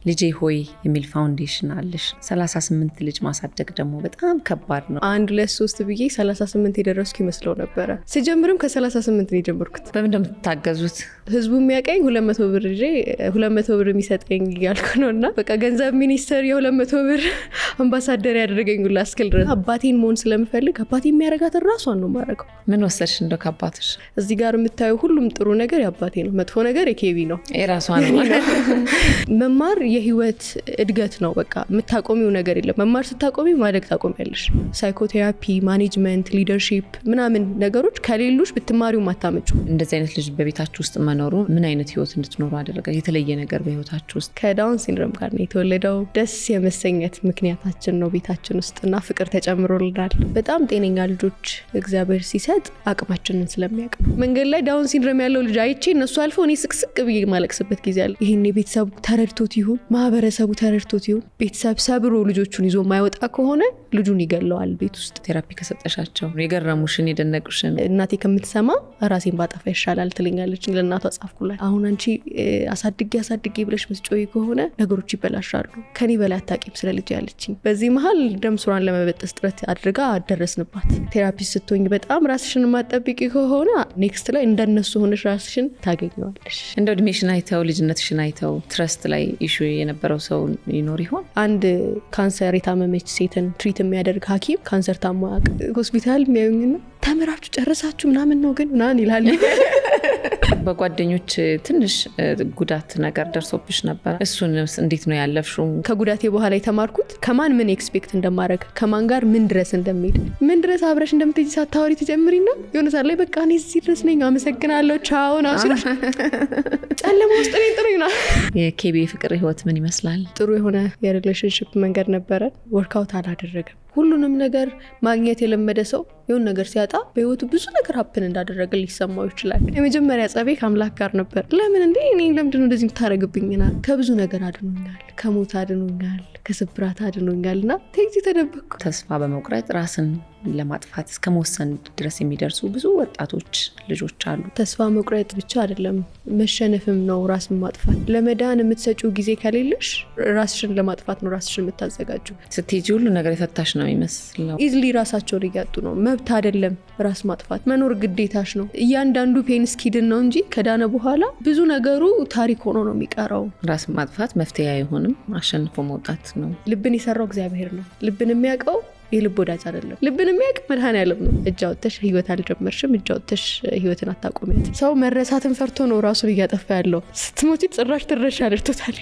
ልጄ ሆይ የሚል ፋውንዴሽን አለሽ። 38 ልጅ ማሳደግ ደግሞ በጣም ከባድ ነው። 1 2 3 ብዬ 38 የደረስኩ ይመስለው ነበረ። ሲጀምርም ከ38 ነው የጀመርኩት። በምን እንደምትታገዙት ህዝቡ የሚያቀኝ 200 ብር ይዤ 200 ብር የሚሰጠኝ ያልኩ ነውና በቃ ገንዘብ ሚኒስተር የ200 ብር አምባሳደር ያደረገኝ ሁላ እስክል ድረስ አባቴን መሆን ስለምፈልግ አባቴ የሚያረጋትን ራሷን ነው ማረገው። ምን ወሰድሽ እንደው ከአባትሽ? እዚህ ጋር የምታዩ ሁሉም ጥሩ ነገር የአባቴ ነው፣ መጥፎ ነገር የኬቢ ነው። የራሷን መማር የህይወት እድገት ነው። በቃ የምታቆሚው ነገር የለም። መማር ስታቆሚ ማደግ ታቆሚያለሽ። ሳይኮቴራፒ፣ ማኔጅመንት፣ ሊደርሺፕ ምናምን ነገሮች ከሌሉሽ ብትማሪው ማታመጩ። እንደዚህ አይነት ልጅ በቤታችሁ ውስጥ መኖሩ ምን አይነት ህይወት እንድትኖሩ አደረገ? የተለየ ነገር በህይወታችሁ ውስጥ? ከዳውን ሲንድሮም ጋር ነው የተወለደው። ደስ የመሰኘት ምክንያታችን ነው ቤታችን ውስጥና ፍቅር ተጨምሮልናል። በጣም ጤነኛ ልጆች እግዚአብሔር ሲሰጥ አቅማችንን ስለሚያውቅ መንገድ ላይ ዳውን ሲንድሮም ያለው ልጅ አይቼ እነሱ አልፈው እኔ ስቅስቅ ብዬ ማለቅስበት ጊዜ አለ። ይሄን የቤተሰቡ ተረድቶት ይሁን ማህበረሰቡ ተረድቶት ይሁን ቤተሰብ ሰብሮ ልጆቹን ይዞ ማይወጣ ከሆነ ልጁን ይገለዋል። ቤት ውስጥ ቴራፒ ከሰጠሻቸው የገረሙሽን የደነቁሽን? እናቴ ከምትሰማ ራሴን ባጠፋ ይሻላል ትለኛለች። ለእናቷ ጻፍኩላት። አሁን አንቺ አሳድጌ ብለሽ መስጮይ ከሆነ ነገሮች ይበላሻሉ፣ ከኔ በላይ አታቂም ስለ ልጅ ያለችኝ። በዚህ መሀል ደም ስሯን ለመበጠስ ጥረት አድርጋ አደረስንባት። ቴራፒስት ስትሆኝ በጣም ራስሽን ማጠብቂ ከሆነ ኔክስት ላይ እንደነሱ ሆነሽ ራስሽን ታገኘዋለሽ። እንደ እድሜሽን አይተው ልጅነትሽን አይተው ትረስት ላይ ኢሹ የነበረው ሰው ይኖር ይሆን? አንድ ካንሰር የታመመች ሴትን ትሪት የሚያደርግ ሐኪም ካንሰር ታሟቅ ሆስፒታል የሚያዩኝና ተምራችሁ ጨርሳችሁ ምናምን ነው ግን ምናምን ይላል። በጓደኞች ትንሽ ጉዳት ነገር ደርሶብሽ ነበር። እሱን እንዴት ነው ያለፍሽው? ከጉዳቴ በኋላ የተማርኩት ከማን ምን ኤክስፔክት እንደማድረግ፣ ከማን ጋር ምን ድረስ እንደሚሄድ፣ ምን ድረስ አብረሽ እንደምትሄጂ ሳታወሪ ትጀምሪና የሆነ ሰዓት ላይ በቃ እኔ እዚህ ድረስ ነኝ አመሰግናለሁ ቻው ነው ሲልሽ ጨለማ ውስጥ ነኝ ጥሩኝ ነው። የኬቢ ፍቅር ህይወት ምን ይመስላል? ጥሩ የሆነ የሪሌሽንሺፕ መንገድ ነበረ። ወርክአውት አላደረገም። ሁሉንም ነገር ማግኘት የለመደ ሰው የሆነ ነገር ሲያጣ በህይወቱ ብዙ ነገር ሀፕን እንዳደረገ ሊሰማው ይችላል። የመጀመሪያ ጸቤ ከአምላክ ጋር ነበር። ለምን እንዴ እኔ ለምንድነው እንደዚህ የምታረግብኝና? ከብዙ ነገር አድኖኛል፣ ከሞት አድኖኛል፣ ከስብራት አድኖኛልና ተይዚ ተደበቅኩ። ተስፋ በመቁረጥ ራስን ለማጥፋት እስከ መወሰን ድረስ የሚደርሱ ብዙ ወጣቶች ልጆች አሉ። ተስፋ መቁረጥ ብቻ አይደለም መሸነፍም ነው ራስን ማጥፋት። ለመዳን የምትሰጪው ጊዜ ከሌለሽ ራስሽን ለማጥፋት ነው ራስሽን የምታዘጋጁ። ስትሄጂ ሁሉ ነገር የፈታሽ ነው የሚመስለው። ኢዝሊ ራሳቸውን እያጡ ነው። መብት አይደለም ራስ ማጥፋት፣ መኖር ግዴታሽ ነው። እያንዳንዱ ፔን እስኪድን ነው እንጂ ከዳነ በኋላ ብዙ ነገሩ ታሪክ ሆኖ ነው የሚቀረው። ራስ ማጥፋት መፍትሄ አይሆንም፣ አሸንፎ መውጣት ነው። ልብን የሰራው እግዚአብሔር ነው። ልብን የሚያውቀው የልብ ወዳጅ አይደለም። ልብን የሚያውቅ መድኃኔዓለም ነው። እጅ አውጥተሽ ህይወት አልጀመርሽም፣ እጅ አውጥተሽ ህይወትን አታቆሚያት። ሰው መረሳትን ፈርቶ ነው ራሱን እያጠፋ ያለው። ስትሞቺ ጭራሽ ትረሻለሽ ቶታሊ።